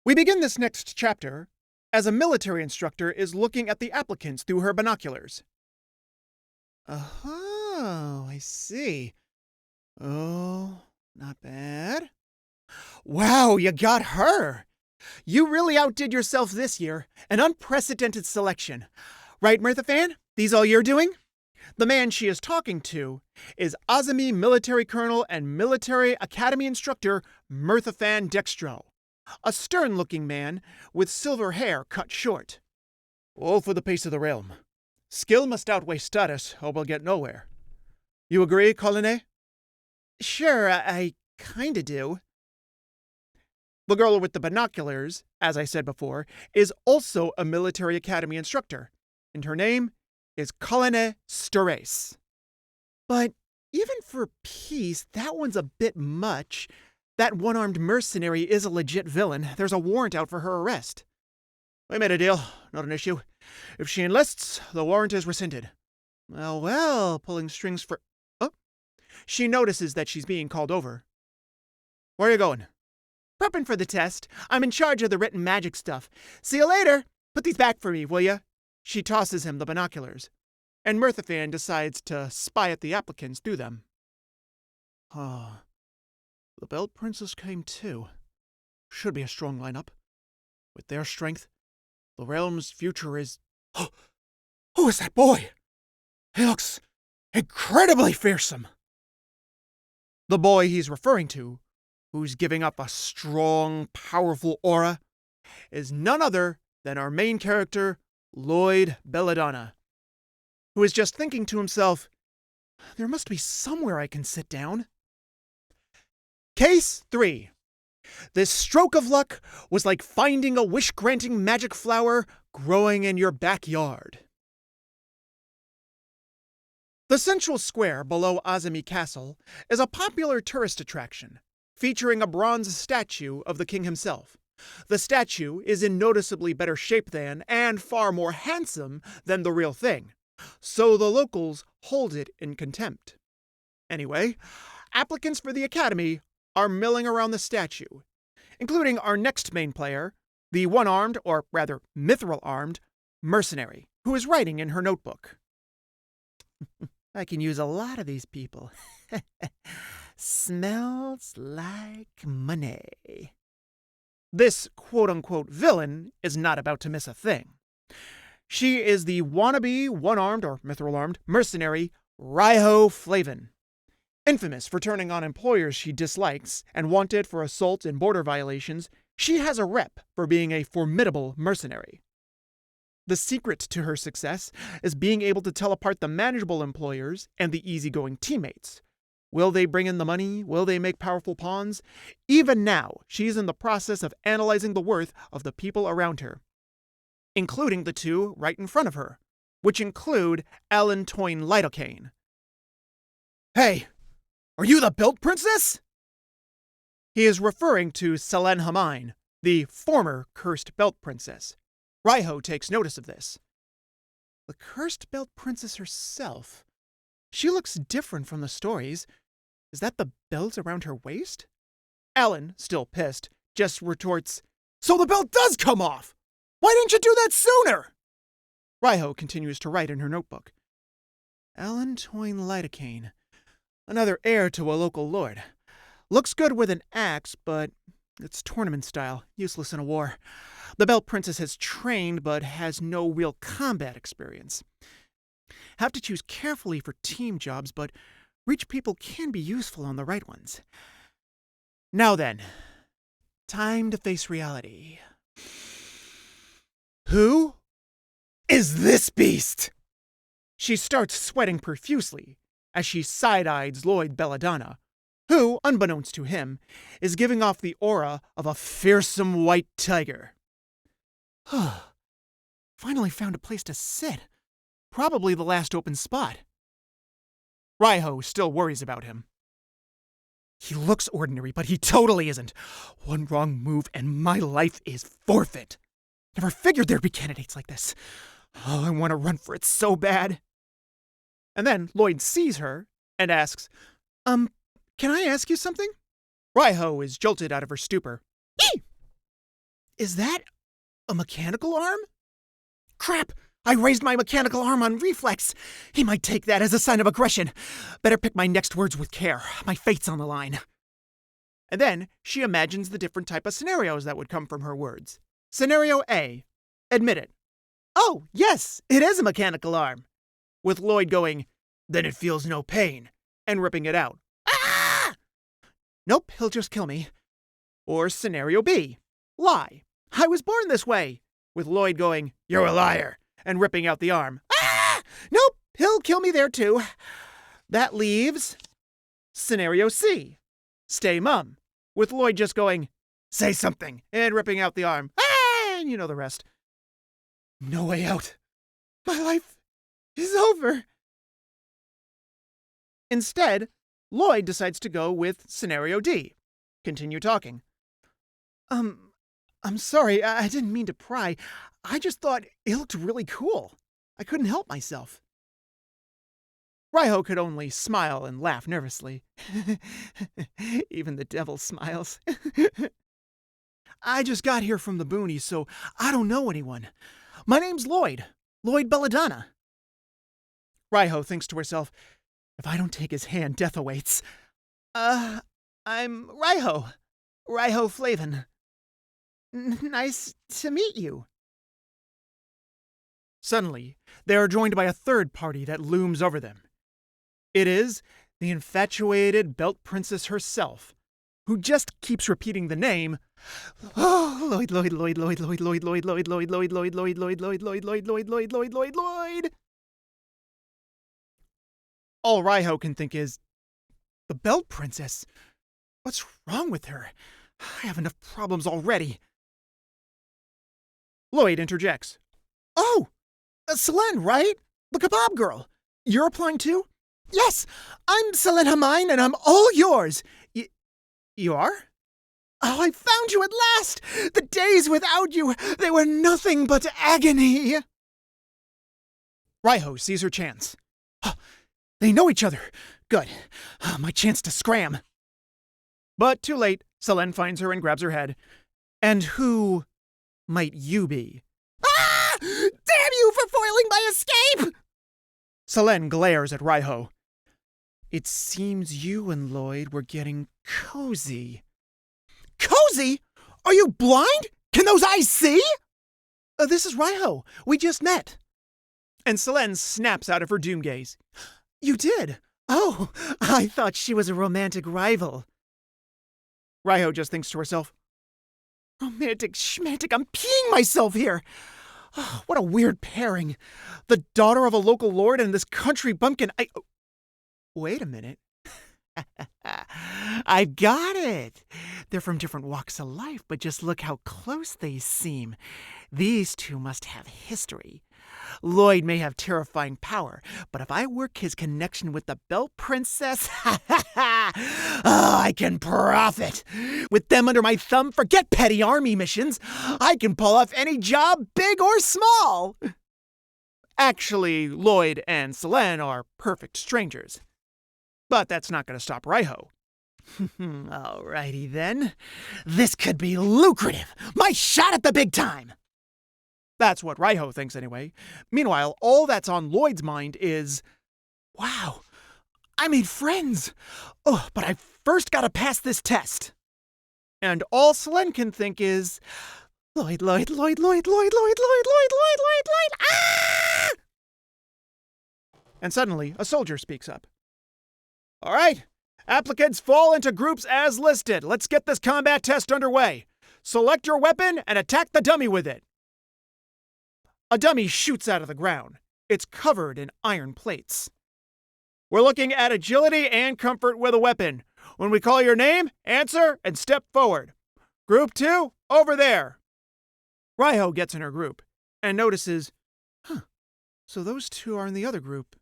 We begin this next chapter as a military instructor is looking at the applicants through her binoculars. Oh, I see. Oh, not bad. Wow, you got her! You really outdid yourself this year. An unprecedented selection. Right, Mirtha Fan? These all you're doing? The man she is talking to is Azami military colonel and military academy instructor Mirtha Fan Dextro, a stern-looking man with silver hair cut short. All for the peace of the realm. Skill must outweigh status, or we'll get nowhere. You agree, Colonel? Sure, I kinda do. The girl with the binoculars, as I said before, is also a military academy instructor, and her name is Colonel Sterace. But even for peace, that one's a bit much. That one-armed mercenary is a legit villain. There's a warrant out for her arrest. We made a deal. Not an issue. If she enlists, the warrant is rescinded. Well, pulling strings for... Oh. She notices that she's being called over. Where are you going? Prepping for the test. I'm in charge of the written magic stuff. See you later. Put these back for me, will ya? She tosses him the binoculars, and Mirtha Fan decides to spy at the applicants through them. Oh, the Belt Princess came too. Should be a strong lineup. With their strength, the realm's future is... Oh, who is that boy? He looks incredibly fearsome. The boy he's referring to, who's giving up a strong, powerful aura, is none other than our main character, Lloyd Belladonna, who is just thinking to himself, there must be somewhere I can sit down. Case 3. This stroke of luck was like finding a wish-granting magic flower growing in your backyard. The central square below Azami Castle is a popular tourist attraction, featuring a bronze statue of the king himself. The statue is in noticeably better shape than, and far more handsome than the real thing, so the locals hold it in contempt. Anyway, applicants for the academy are milling around the statue, including our next main player, the one-armed, or rather mithril-armed, mercenary, who is writing in her notebook. I can use a lot of these people. Smells like money. This quote-unquote villain is not about to miss a thing. She is the wannabe one-armed or mithril-armed mercenary Raiho Flavin. Infamous for turning on employers she dislikes and wanted for assault and border violations, she has a rep for being a formidable mercenary. The secret to her success is being able to tell apart the manageable employers and the easygoing teammates. Will they bring in the money? Will they make powerful pawns? Even now, she's in the process of analyzing the worth of the people around her, including the two right in front of her, which include Alan Toyne Lidocaine. Hey, are you the Belt Princess? He is referring to Selen Hamine, the former Cursed Belt Princess. Raiho takes notice of this. The Cursed Belt Princess herself. She looks different from the stories. Is that the belt around her waist? Alan, still pissed, just retorts, So the belt does come off! Why didn't you do that sooner? Raiho continues to write in her notebook. Alan Toyne Lidocaine. Another heir to a local lord. Looks good with an axe, but it's tournament style, useless in a war. The Belt Princess has trained, but has no real combat experience. Have to choose carefully for team jobs, but rich people can be useful on the right ones. Now then, time to face reality. Who is this beast? She starts sweating profusely as she side-eyes Lloyd Belladonna, who, unbeknownst to him, is giving off the aura of a fearsome white tiger. Finally found a place to sit. Probably the last open spot. Raiho still worries about him. He looks ordinary, but he totally isn't. One wrong move and my life is forfeit. Never figured there'd be candidates like this. Oh, I want to run for it so bad. And then Lloyd sees her and asks, can I ask you something? Raiho is jolted out of her stupor. Eee! Is that a mechanical arm? Crap! I raised my mechanical arm on reflex. He might take that as a sign of aggression. Better pick my next words with care. My fate's on the line. And then she imagines the different type of scenarios that would come from her words. Scenario A. Admit it. Oh, yes, it is a mechanical arm. With Lloyd going, then it feels no pain, and ripping it out. Ah! Nope, he'll just kill me. Or scenario B. Lie. I was born this way. With Lloyd going, you're a liar, and ripping out the arm. Ah! Nope, he'll kill me there too. That leaves scenario C. Stay mum. With Lloyd just going, say something, and ripping out the arm. Ah! And you know the rest. No way out. My life is over. Instead, Lloyd decides to go with scenario D. Continue talking. I'm sorry, I didn't mean to pry. I just thought it looked really cool. I couldn't help myself. Raiho could only smile and laugh nervously. Even the devil smiles. I just got here from the Boonies, so I don't know anyone. My name's Lloyd Belladonna. Raiho thinks to herself, if I don't take his hand, death awaits. I'm Raiho Flavin. Nice to meet you. Suddenly, they are joined by a third party that looms over them. It is the infatuated Belt Princess herself, who just keeps repeating the name, Lloyd. All Raiho can think is, the Belt Princess? What's wrong with her? I have enough problems already. Lloyd interjects. Oh, Selene, right? The kebab girl. You're applying too? Yes, I'm Selene Hamine and I'm all yours. You are? Oh, I found you at last! The days without you, they were nothing but agony. Raiho sees her chance. Oh, they know each other. Good. My chance to scram. But too late, Selene finds her and grabs her head. And who might you be? Ah! Damn you for foiling my escape! Selene glares at Raiho. It seems you and Lloyd were getting cozy. Cozy? Are you blind? Can those eyes see? This is Raiho. We just met. And Selene snaps out of her doom gaze. You did? Oh, I thought she was a romantic rival. Raiho just thinks to herself, romantic schmantic, I'm peeing myself here. Oh, what a weird pairing. The daughter of a local lord and this country bumpkin. Wait a minute. I've got it. They're from different walks of life, but just look how close they seem. These two must have history. Lloyd may have terrifying power, but if I work his connection with the Belt Princess, I can profit. With them under my thumb, forget petty army missions. I can pull off any job, big or small. Actually, Lloyd and Selene are perfect strangers. But that's not going to stop Raiho. Alrighty then. This could be lucrative. My shot at the big time. That's what Raiho thinks anyway. Meanwhile, all that's on Lloyd's mind is, wow, I made friends. Oh, but I first got to pass this test. And all Selene can think is, Lloyd. Ah! And suddenly, a soldier speaks up. All right, applicants fall into groups as listed. Let's get this combat test underway. Select your weapon and attack the dummy with it. A dummy shoots out of the ground. It's covered in iron plates. We're looking at agility and comfort with a weapon. When we call your name, answer and step forward. Group 2, over there. Raiho gets in her group and notices, so those two are in the other group.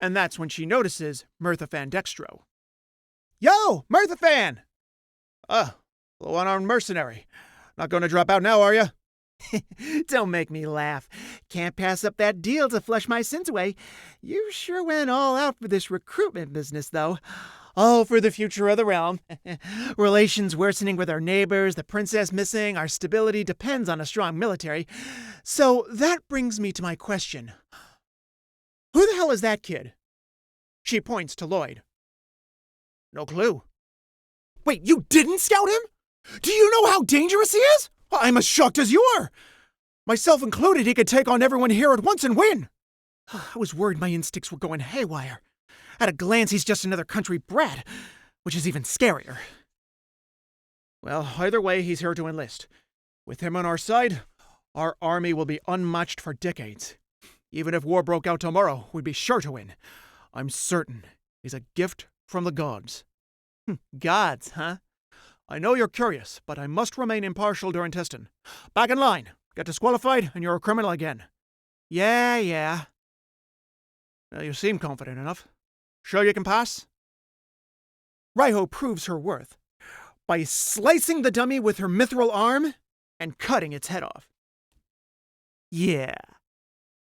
And that's when she notices Mirtha Fan Dextro. Yo, Mirtha Fan! The one-armed mercenary. Not going to drop out now, are you? Don't make me laugh. Can't pass up that deal to flush my sins away. You sure went all out for this recruitment business, though. All for the future of the realm. Relations worsening with our neighbors, the princess missing, our stability depends on a strong military. So that brings me to my question. Who the hell is that kid? She points to Lloyd. No clue. Wait, you didn't scout him? Do you know how dangerous he is? I'm as shocked as you are. Myself included, he could take on everyone here at once and win. I was worried my instincts were going haywire. At a glance, he's just another country brat, which is even scarier. Well, either way, he's here to enlist. With him on our side, our army will be unmatched for decades. Even if war broke out tomorrow, we'd be sure to win. I'm certain he's a gift from the gods. Gods, huh? I know you're curious, but I must remain impartial during testing. Back in line. Get disqualified, and you're a criminal again. Yeah. Well, you seem confident enough. Sure you can pass? Raiho proves her worth by slicing the dummy with her mithril arm and cutting its head off. Yeah,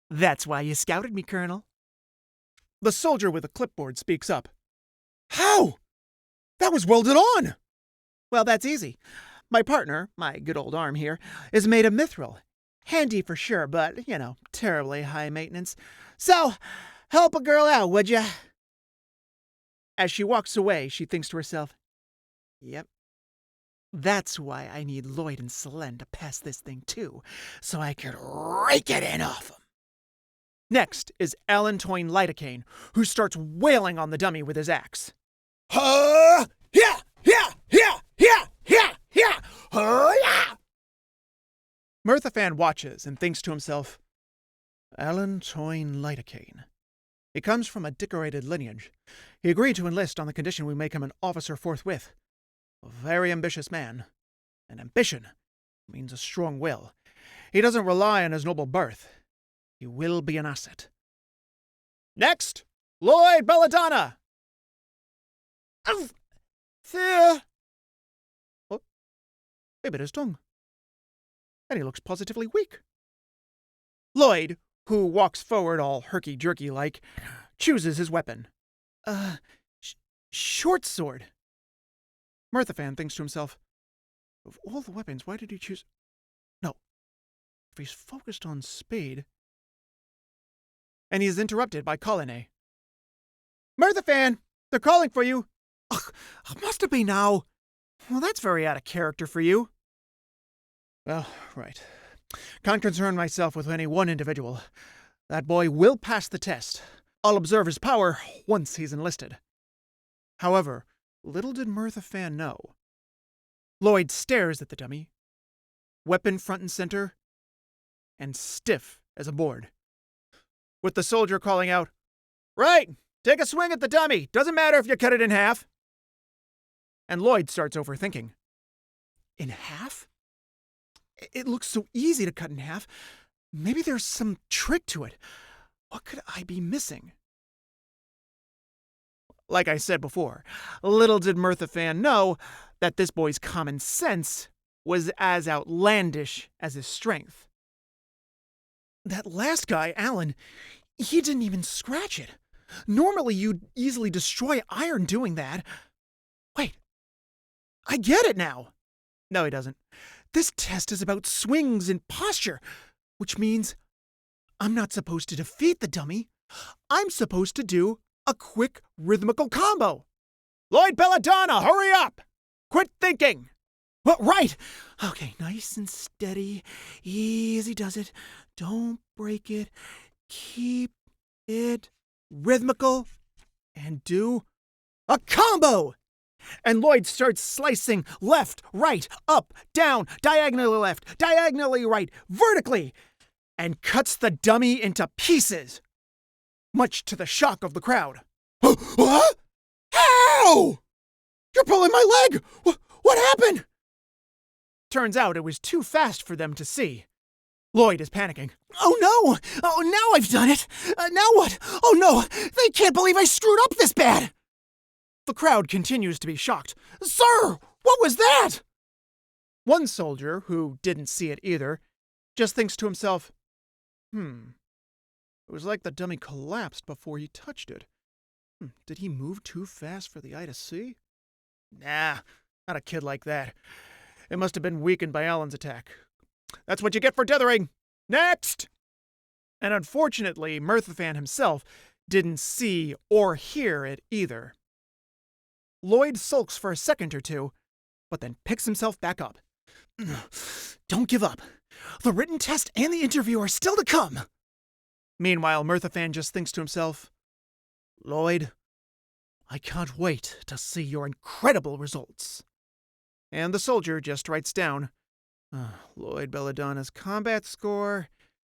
that's why you scouted me, Colonel. The soldier with a clipboard speaks up. How? That was welded on! Well, that's easy. My partner, my good old arm here, is made of mithril. Handy for sure, but, terribly high maintenance. So, help a girl out, would ya? As she walks away, she thinks to herself, yep. That's why I need Lloyd and Selene to pass this thing too, so I could rake it in off them. Next is Alan Toyne Lidocaine, who starts wailing on the dummy with his axe. Yeah! Mirthafan watches and thinks to himself, Alan Toyne Lidocaine. He comes from a decorated lineage. He agreed to enlist on the condition we make him an officer forthwith. A very ambitious man. And ambition means a strong will. He doesn't rely on his noble birth. He will be an asset. Next, Lloyd Belladonna. There. Oh, he bit his tongue. And he looks positively weak. Lloyd, who walks forward all herky-jerky-like, chooses his weapon. Short sword. Mirthafan thinks to himself, of all the weapons, why did he choose... No. If he's focused on spade... And he is interrupted by Colline. Mirthafan! They're calling for you! Ugh, must it be now? Well, that's very out of character for you. Well, right. Can't concern myself with any one individual. That boy will pass the test. I'll observe his power once he's enlisted. However, little did Mirthafan know. Lloyd stares at the dummy, weapon front and center, and stiff as a board. With the soldier calling out, Right! Take a swing at the dummy! Doesn't matter if you cut it in half! And Lloyd starts overthinking. In half? It looks so easy to cut in half. Maybe there's some trick to it. What could I be missing? Like I said before, little did Mirthafan know that this boy's common sense was as outlandish as his strength. That last guy, Alan, he didn't even scratch it. Normally you'd easily destroy iron doing that. Wait, I get it now. No, he doesn't. This test is about swings and posture, which means I'm not supposed to defeat the dummy. I'm supposed to do a quick rhythmical combo. Lloyd Belladonna, hurry up! Quit thinking! Well, right! Okay, nice and steady. Easy does it. Don't break it. Keep it rhythmical. And do a combo! And Lloyd starts slicing left, right, up, down, diagonally left, diagonally right, vertically, and cuts the dummy into pieces, much to the shock of the crowd. What? Ow! You're pulling my leg! What happened? Turns out it was too fast for them to see. Lloyd is panicking. Oh no! Oh, now I've done it! Now what? Oh no! They can't believe I screwed up this bad! The crowd continues to be shocked. Sir! What was that? One soldier, who didn't see it either, just thinks to himself, It was like the dummy collapsed before he touched it. Did he move too fast for the eye to see? Nah, not a kid like that. It must have been weakened by Alan's attack. That's what you get for dithering! Next! And unfortunately, Mirthafan himself didn't see or hear it either. Lloyd sulks for a second or two, but then picks himself back up. Don't give up. The written test and the interview are still to come. Meanwhile, Mirthafan just thinks to himself, Lloyd, I can't wait to see your incredible results. And the soldier just writes down, Lloyd Belladonna's combat score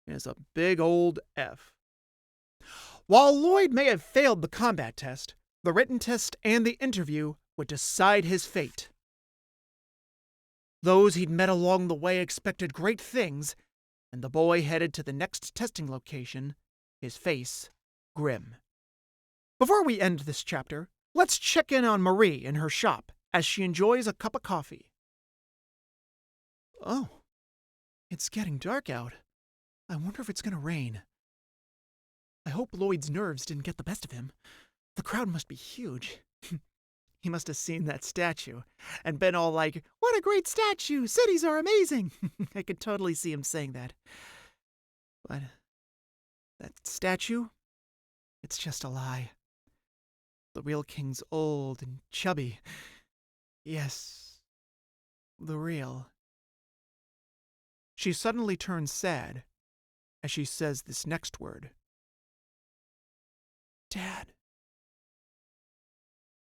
is a big old F. While Lloyd may have failed the combat test, the written test and the interview would decide his fate. Those he'd met along the way expected great things, and the boy headed to the next testing location, his face grim. Before we end this chapter, let's check in on Marie in her shop as she enjoys a cup of coffee. Oh, it's getting dark out. I wonder if it's going to rain. I hope Lloyd's nerves didn't get the best of him. The crowd must be huge. He must have seen that statue and been all like, what a great statue! Cities are amazing! I could totally see him saying that. But that statue? It's just a lie. The real king's old and chubby. Yes, the real. She suddenly turns sad as she says this next word. Dad.